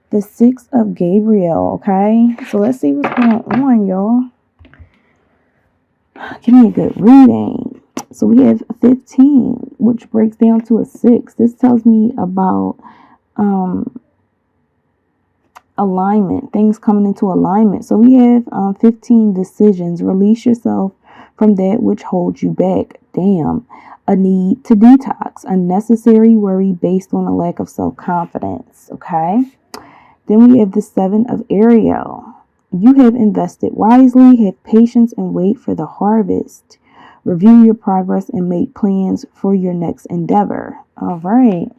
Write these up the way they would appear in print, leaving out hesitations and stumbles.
the Six of Gabriel, okay? So let's see what's going on, y'all. Give me a good reading. So we have 15, which breaks down to a 6. This tells me about alignment, things coming into alignment. So we have 15 decisions. Release yourself from that which holds you back. Damn. A need to detox. Unnecessary worry based on a lack of self-confidence. Okay. Then we have the 7 of Ariel. You have invested wisely, have patience, and wait for the harvest. Review your progress and make plans for your next endeavor. All right.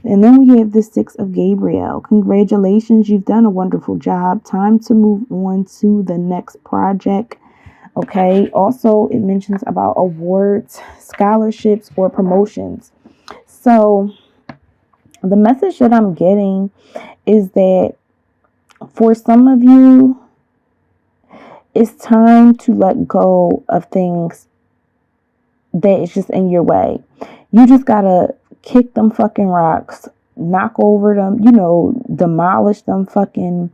And then we have the 6 of Gabriel. Congratulations, you've done a wonderful job. Time to move on to the next project. Okay. Also, it mentions about awards, scholarships, or promotions. So the message that I'm getting is that for some of you, it's time to let go of things that is just in your way. You just gotta kick them fucking rocks, knock over them, demolish them fucking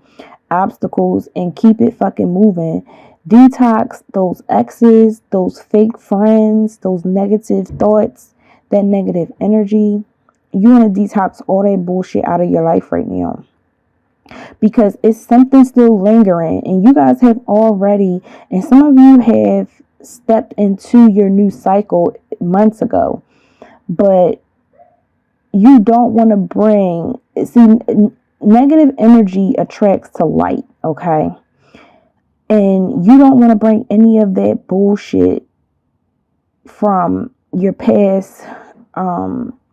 obstacles and keep it fucking moving. Detox those exes, those fake friends, those negative thoughts, that negative energy. You want to detox all that bullshit out of your life right now. Because it's something still lingering, and you guys have already, and some of you have stepped into your new cycle months ago, but you don't want to negative energy attracts to light, okay? And you don't want to bring any of that bullshit from your past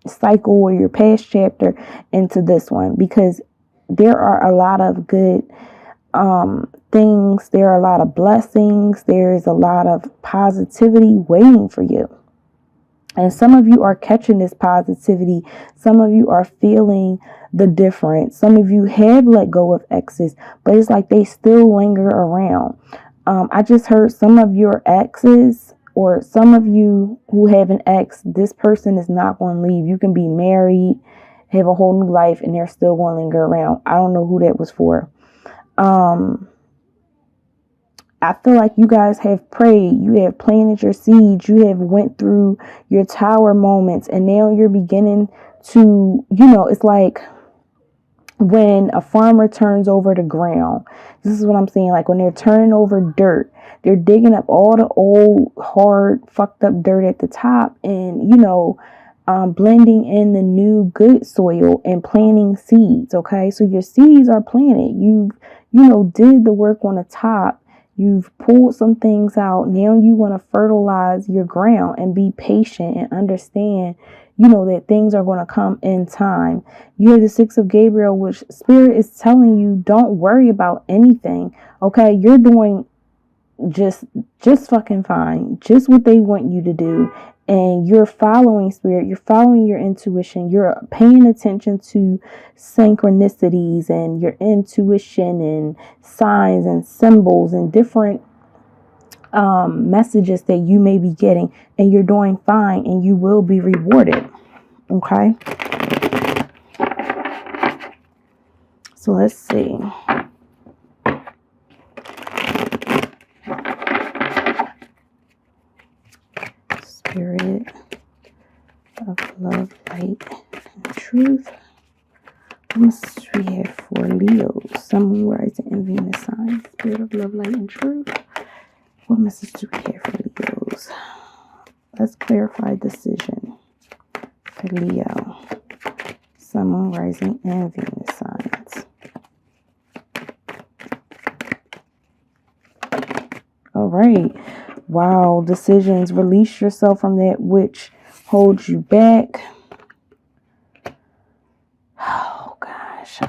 cycle or your past chapter into this one, because there are a lot of good things. There are a lot of blessings. There is a lot of positivity waiting for you. And some of you are catching this positivity. Some of you are feeling the difference. Some of you have let go of exes, but it's like they still linger around. I just heard some of your exes, or some of you who have an ex, this person is not going to leave. You can be married, have a whole new life, and they're still going to linger around. I don't know who that was for. I feel like you guys have prayed, you have planted your seeds, you have went through your tower moments, and now you're beginning to, it's like when a farmer turns over the ground. This is what I'm saying. Like when they're turning over dirt, they're digging up all the old, hard, fucked up dirt at the top, and, blending in the new good soil and planting seeds. Okay. So your seeds are planted. You've, did the work on the top. You've pulled some things out. Now you want to fertilize your ground and be patient and understand, that things are going to come in time. You have the 6 of Gabriel, which Spirit is telling you, don't worry about anything. Okay. You're doing just fucking fine. Just what they want you to do. And you're following Spirit. You're following your intuition. You're paying attention to synchronicities and your intuition and signs and symbols and different messages that you may be getting. And you're doing fine, and you will be rewarded. Okay. So let's see. Spirit of love, light, and truth. What message we have for Leo, Sun, Moon, Rising, and Venus signs? Spirit of love, light, and truth. What message do we have for Leos? Let's clarify decision for Leo, Sun, Moon, Rising, and Venus signs. All right. Wow. Decisions. Release yourself from that which holds you back. Oh, gosh.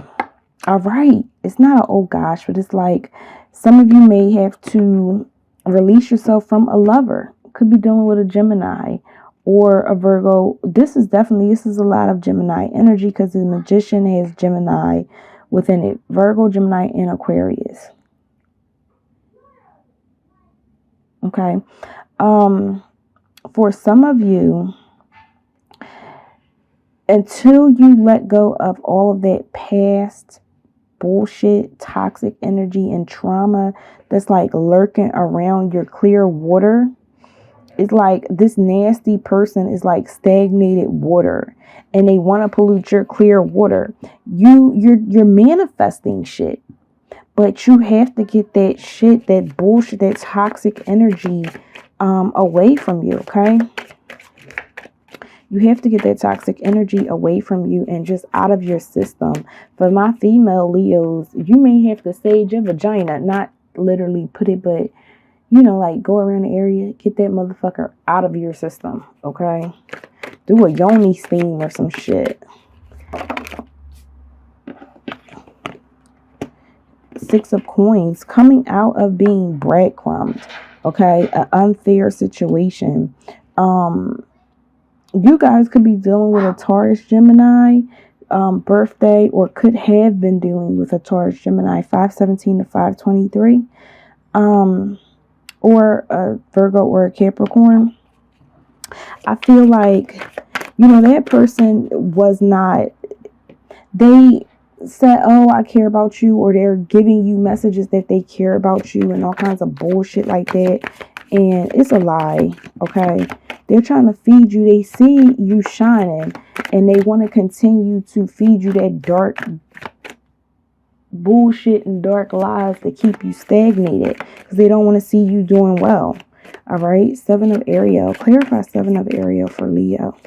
All right. It's not an oh, gosh, but it's like some of you may have to release yourself from a lover. Could be dealing with a Gemini or a Virgo. This is a lot of Gemini energy, because the Magician has Gemini within it. Virgo, Gemini, and Aquarius. Okay. For some of you, until you let go of all of that past bullshit, toxic energy and trauma that's like lurking around your clear water. It's like this nasty person is like stagnated water and they want to pollute your clear water. You're manifesting shit. But you have to get that shit, that bullshit, that toxic energy away from you, okay? You have to get that toxic energy away from you and just out of your system. For my female Leos, you may have to sage your vagina, not literally put it, but you know, like go around the area, get that motherfucker out of your system, okay? Do a yoni steam or some shit. 6 of Coins, coming out of being breadcrumbed, okay? An unfair situation. You guys could be dealing with a Taurus Gemini birthday, or could have been dealing with a Taurus Gemini 517 to 523, or a Virgo or a Capricorn. I feel like, you know, that person was not, they said, oh, I care about you, or they're giving you messages that they care about you and all kinds of bullshit like that. And it's a lie, okay? They're trying to feed you. They see you shining and they want to continue to feed you that dark bullshit and dark lies that keep you stagnated because they don't want to see you doing well. All right, 7 of Ariel. Clarify 7 of Ariel for Leo.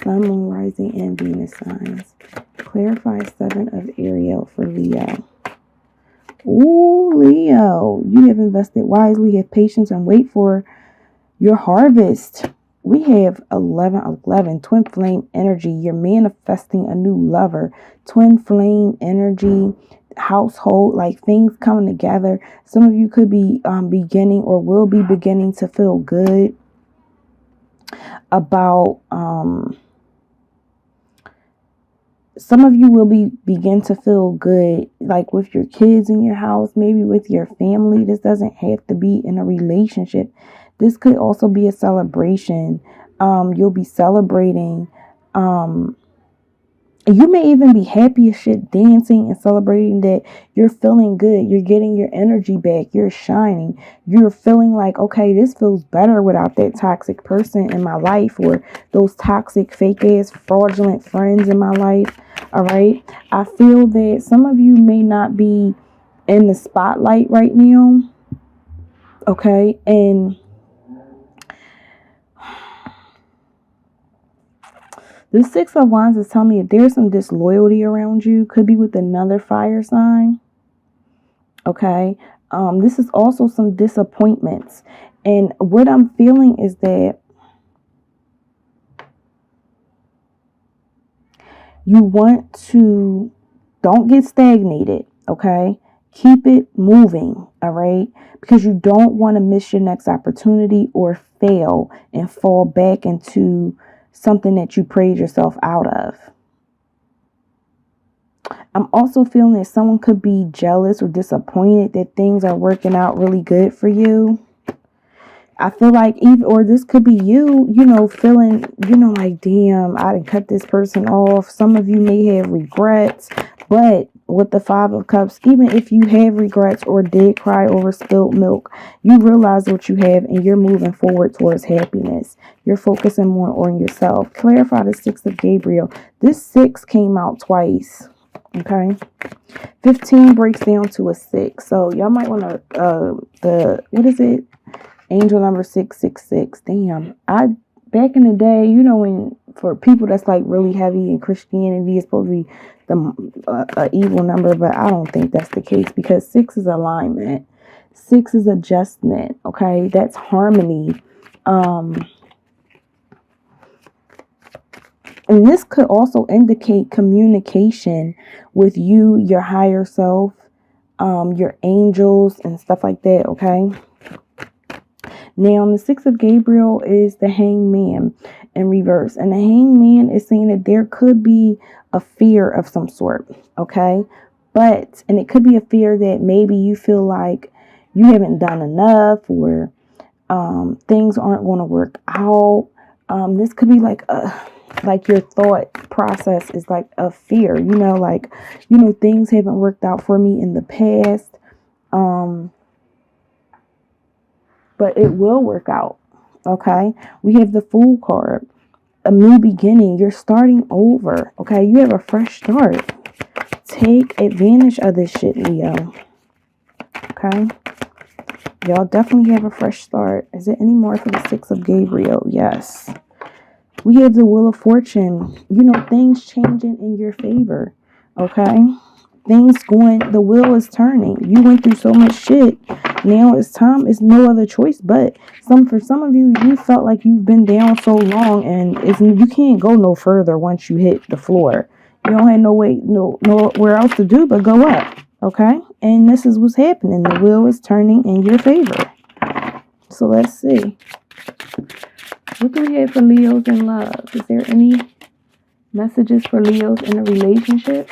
Sun, Moon, Rising, and Venus signs. Clarify 7 of Ariel for Leo. Ooh, Leo, you have invested wisely, have patience, and wait for your harvest. We have 11, twin flame energy. You're manifesting a new lover. Twin flame energy, household, like things coming together. Some of you could be beginning or will be beginning to feel good about some of you will begin to feel good, like with your kids in your house, maybe with your family. This doesn't have to be in a relationship. This could also be a celebration. You'll be celebrating. You may even be happy as shit, dancing and celebrating that you're feeling good. You're getting your energy back. You're shining. You're feeling like, okay, this feels better without that toxic person in my life, or those toxic, fake ass, fraudulent friends in my life. All right. I feel that some of you may not be in the spotlight right now. Okay. And the 6 of Wands is telling me there's some disloyalty around you. Could be with another fire sign. Okay. This is also some disappointments. And what I'm feeling is that you want to, don't get stagnated. Okay. Keep it moving. All right. Because you don't want to miss your next opportunity or fail and fall back into something that you prayed yourself out of. I'm also feeling that someone could be jealous or disappointed that things are working out really good for you. I feel like or this could be you, feeling, like, damn, I didn't cut this person off. Some of you may have regrets, but with the 5 of Cups, even if you have regrets or did cry over spilled milk, you realize what you have and you're moving forward towards happiness. You're focusing more on yourself. Clarify the 6 of Gabriel. This 6 came out twice. Okay. 15 breaks down to a 6. So y'all might want to, what is it? Angel number 666. Damn. Back in the day, when for people that's like really heavy in Christianity, it's supposed to be the evil number, but I don't think that's the case, because 6 is alignment. 6 is adjustment. Okay. That's harmony. And this could also indicate communication with you, your higher self, your angels and stuff like that, okay? Now, the 6 of Gabriel is the Hangman in reverse. And the Hangman is saying that there could be a fear of some sort, okay? And it could be a fear that maybe you feel like you haven't done enough, or Things aren't going to work out. This could be like your thought process is like a fear, like, things haven't worked out for me in the past. But it will work out. Okay. We have the Fool card, a new beginning. You're starting over. Okay. You have a fresh start. Take advantage of this shit, Leo. Okay. Y'all definitely have a fresh start. Is there any more for the Six of Gabriel? Yes. We have the Wheel of Fortune. Things changing in your favor. Okay. The wheel is turning. You went through so much shit. Now it's time. It's no other choice but for some of you, you felt like you've been down so long and you can't go no further once you hit the floor. You don't have nowhere else to do but go up. Okay. And this is what's happening. The wheel is turning in your favor. So let's see. What do we have for Leos in love? Is there any messages for Leos in a relationship?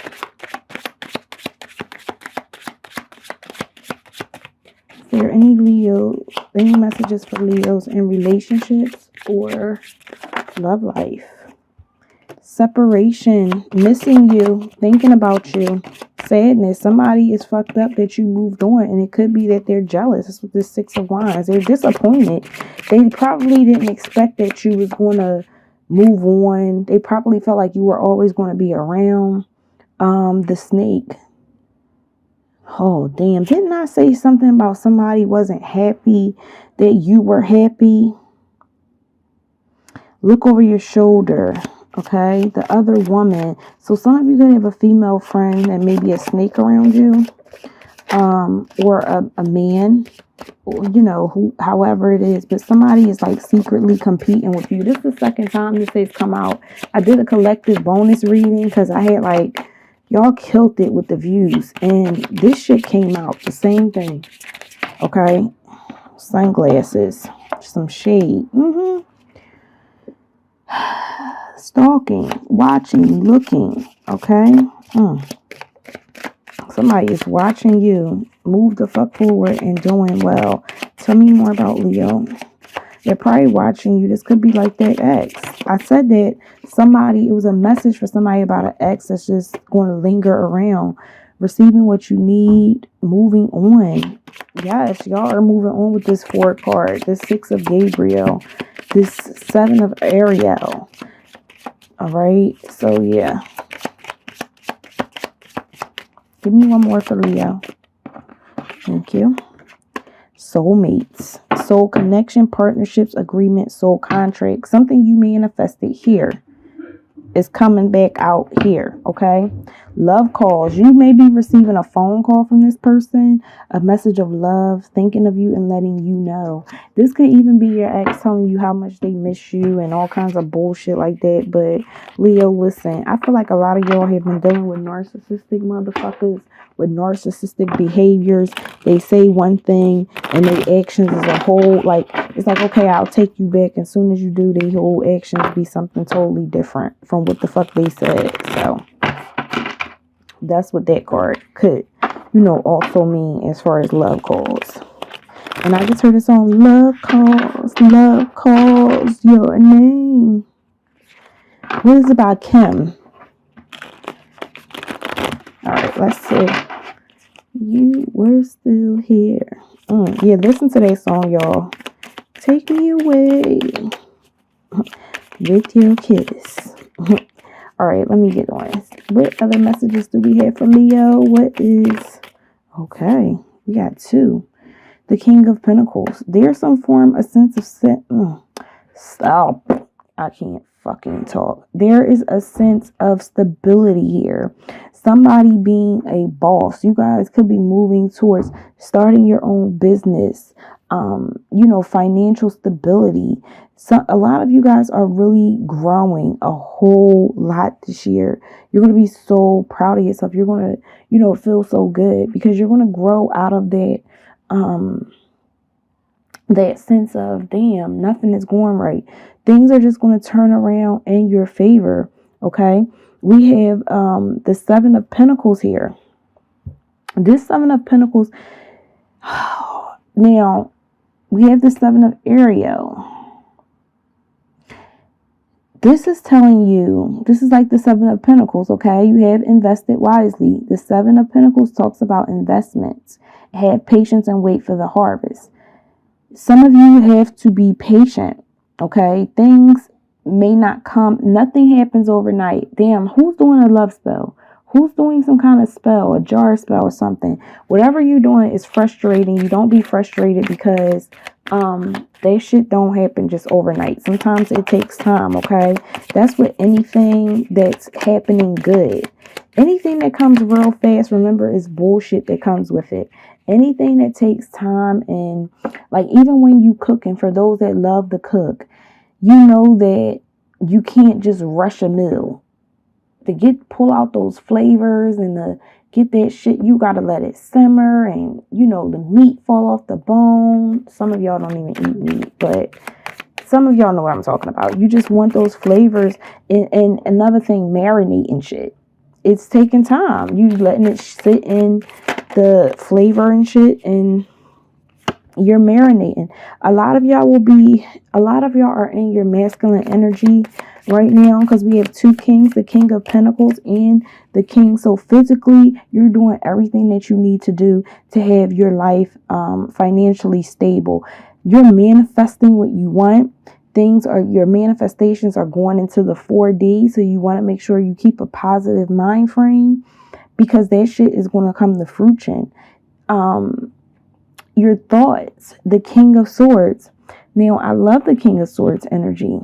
Is there any messages for Leos in relationships or love life? Separation, missing you, thinking about you, sadness. Somebody is fucked up that you moved on, and it could be that they're jealous. That's what this Six of Wands. They're disappointed. They probably didn't expect that you was going to move on. They probably felt like you were always going to be around. The Snake. Oh, damn. Didn't I say something about somebody wasn't happy that you were happy? Look over your shoulder. Okay. The other woman. So some of you could have a female friend that may be a snake around you. Or a man. However it is. But somebody is like secretly competing with you. This is the second time this has come out. I did a collective bonus reading because I had like... Y'all killed it with the views. And this shit came out. The same thing. Okay. Sunglasses. Some shade. Stalking. Watching. Looking. Okay. Somebody is watching you. Move the fuck forward and doing well. Tell me more about Leo. They're probably watching you. This could be like their ex. I said that it was a message for somebody about an ex that's just going to linger around. Receiving what you need. Moving on. Yes, y'all are moving on with this 4 card. This 6 of Gabriel. This 7 of Ariel. All right. So, yeah. Give me one more for Leo. Thank you. Soulmates, soul connection, partnerships, agreement, soul contract. Something you manifested here is coming back out here. Okay. Love calls. You may be receiving a phone call from this person, a message of love, thinking of you and letting you know. This could even be your ex telling you how much they miss you and all kinds of bullshit like that. But Leo, listen, I feel like a lot of y'all have been dealing with narcissistic motherfuckers with narcissistic behaviors. They say one thing and their actions is a whole, like, it's like, okay, I'll take you back. As soon as you do, their whole actions be something totally different from what the fuck they said. So that's what that card could, also mean as far as love calls. And I just heard a song, love calls your name. What is it about Kim? All right, let's see. We're still here. Yeah, listen to that song, y'all. Take me away with your kiss. All right, let me get on. What other messages do we have for Leo? Okay, we got 2. The King of Pentacles. There's a sense of stop. I can't fucking talk. There is a sense of stability here. Somebody being a boss. You guys could be moving towards starting your own business. Financial stability. So a lot of you guys are really growing a whole lot this year. You're going to be so proud of yourself. You're going to, feel so good because you're going to grow out of that, that sense of, damn, nothing is going right. Things are just going to turn around in your favor. Okay. We have, the 7 of Pentacles here. This 7 of Pentacles. Now, We have the Seven of Ariel. This is telling you, this is like the Seven of Pentacles, okay? You have invested wisely. The Seven of Pentacles talks about investments. Have patience and wait for the harvest. Some of you have to be patient, okay? Things may not come. Nothing happens overnight. Damn, who's doing a love spell? Who's doing some kind of spell, a jar spell or something? Whatever you're doing is frustrating. You don't be frustrated because that shit don't happen just overnight. Sometimes it takes time, okay? That's with anything that's happening good. Anything that comes real fast, remember, is bullshit that comes with it. Anything that takes time, and like even when you cooking, for those that love to cook, you know that you can't just rush a meal. To pull out those flavors and to get that shit, you gotta let it simmer, and you know the meat fall off the bone. Some of y'all don't even eat meat, but some of y'all know what I'm talking about. You just want those flavors. And another thing, marinating shit. It's taking time. You letting it sit in the flavor and shit, and you're marinating. A lot of y'all are in your masculine energy right now, because we have two kings, the King of Pentacles and the King. So physically, you're doing everything that you need to do to have your life financially stable. You're manifesting what you want. Your manifestations are going into the 4D. So you want to make sure you keep a positive mind frame, because that shit is going to come to fruition. Your thoughts, the King of Swords. Now, I love the King of Swords energy.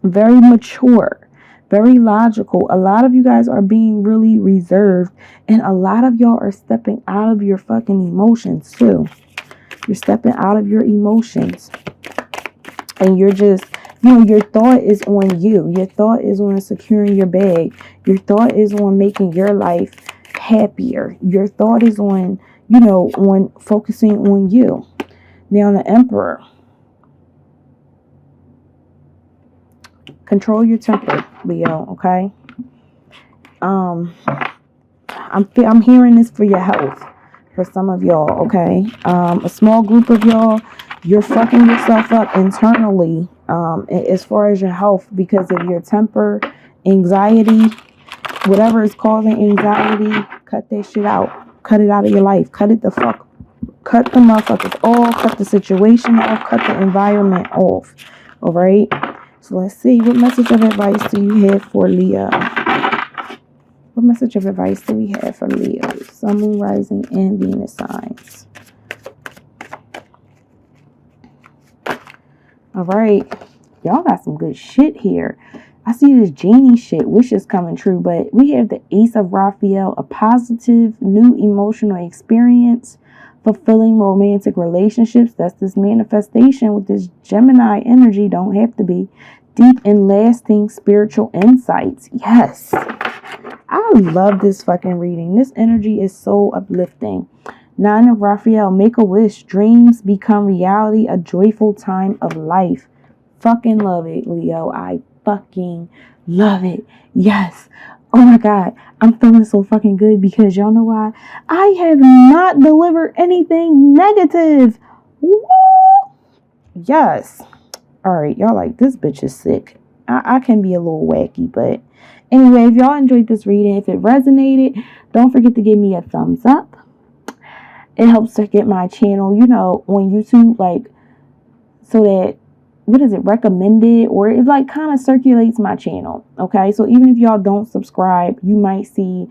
Very mature, very logical. A lot of you guys are being really reserved, and a lot of y'all are stepping out of your fucking emotions too. You're stepping out of your emotions, and you're just, your thought is on you. Your thought is on securing your bag. Your thought is on making your life happier. Your thought is on, on focusing on you. Now, the Emperor. Control your temper, Leo, okay? I'm hearing this for your health, for some of y'all, okay? A small group of y'all, you're fucking yourself up internally as far as your health because of your temper, anxiety, whatever is causing anxiety. Cut that shit out. Cut it out of your life. Cut the motherfuckers off. Cut the situation off. Cut the environment off. All right? So let's see. What message of advice do you have for Leo? What message of advice do we have for Leo? Sun, Moon, Rising, and Venus signs. All right. Y'all got some good shit here. I see this genie shit, wishes coming true, but we have the Ace of Raphael, a positive, new emotional experience, fulfilling romantic relationships. That's this manifestation with this Gemini energy. Don't have to be. Deep and lasting spiritual insights. Yes. I love this fucking reading. This energy is so uplifting. 9 of Raphael, make a wish. Dreams become reality. A joyful time of life. Fucking love it, Leo. I fucking love it. Yes. Oh my God. I'm feeling so fucking good because y'all know why? I have not delivered anything negative. Woo! Yes. All right. Y'all like, this bitch is sick. I can be a little wacky, but anyway, if y'all enjoyed this reading, if it resonated, don't forget to give me a thumbs up. It helps to get my channel, on YouTube, like, so that, recommended, or it like kind of circulates my channel. Okay. So even if y'all don't subscribe, you might see,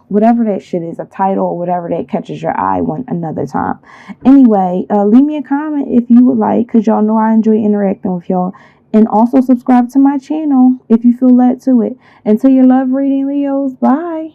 whatever that shit is, a title or whatever that catches your eye one another time. Anyway, leave me a comment if you would like, because y'all know I enjoy interacting with y'all. And also subscribe to my channel if you feel led to it. Until your love reading, Leos. Bye.